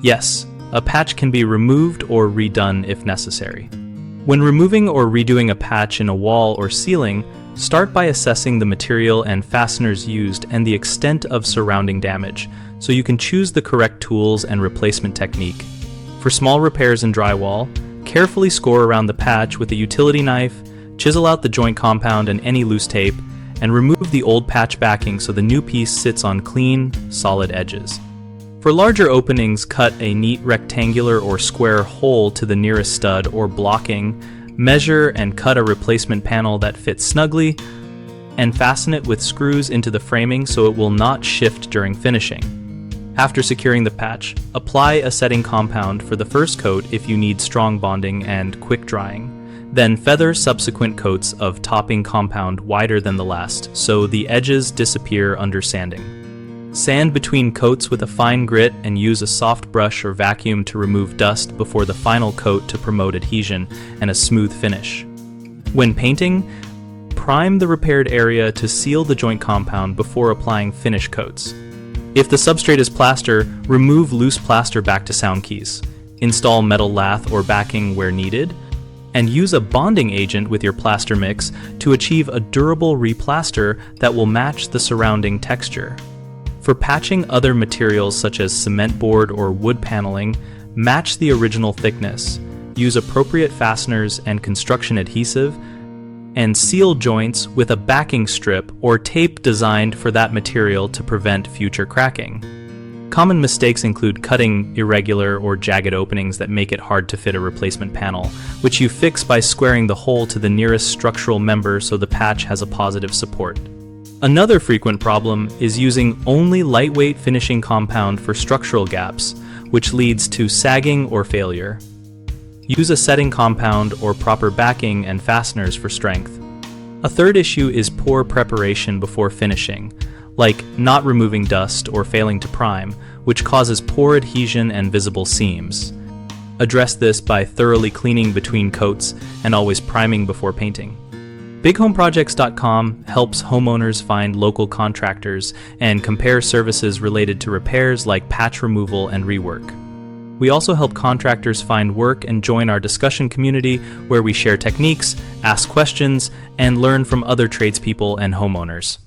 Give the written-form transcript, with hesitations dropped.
Yes, a patch can be removed or redone if necessary. When removing or redoing a patch in a wall or ceiling, start by assessing the material and fasteners used and the extent of surrounding damage, so you can choose the correct tools and replacement technique. For small repairs in drywall, carefully score around the patch with a utility knife, chisel out the joint compound and any loose tape, and remove the old patch backing so the new piece sits on clean, solid edges. For larger openings, cut a neat rectangular or square hole to the nearest stud or blocking, measure and cut a replacement panel that fits snugly, and fasten it with screws into the framing so it will not shift during finishing. After securing the patch, apply a setting compound for the first coat if you need strong bonding and quick drying. Then feather subsequent coats of topping compound wider than the last so the edges disappear under sanding. Sand between coats with a fine grit and use a soft brush or vacuum to remove dust before the final coat to promote adhesion and a smooth finish. When painting, prime the repaired area to seal the joint compound before applying finish coats. If the substrate is plaster, remove loose plaster back to sound keys. Install metal lath or backing where needed, and use a bonding agent with your plaster mix to achieve a durable replaster that will match the surrounding texture. For patching other materials such as cement board or wood paneling, match the original thickness, use appropriate fasteners and construction adhesive, and seal joints with a backing strip or tape designed for that material to prevent future cracking. Common mistakes include cutting irregular or jagged openings that make it hard to fit a replacement panel, which you fix by squaring the hole to the nearest structural member so the patch has a positive support. Another frequent problem is using only lightweight finishing compound for structural gaps, which leads to sagging or failure. Use a setting compound or proper backing and fasteners for strength. A third issue is poor preparation before finishing, like not removing dust or failing to prime, which causes poor adhesion and visible seams. Address this by thoroughly cleaning between coats and always priming before painting. BigHomeProjects.com helps homeowners find local contractors and compare services related to repairs like patch removal and rework. We also help contractors find work and join our discussion community where we share techniques, ask questions, and learn from other tradespeople and homeowners.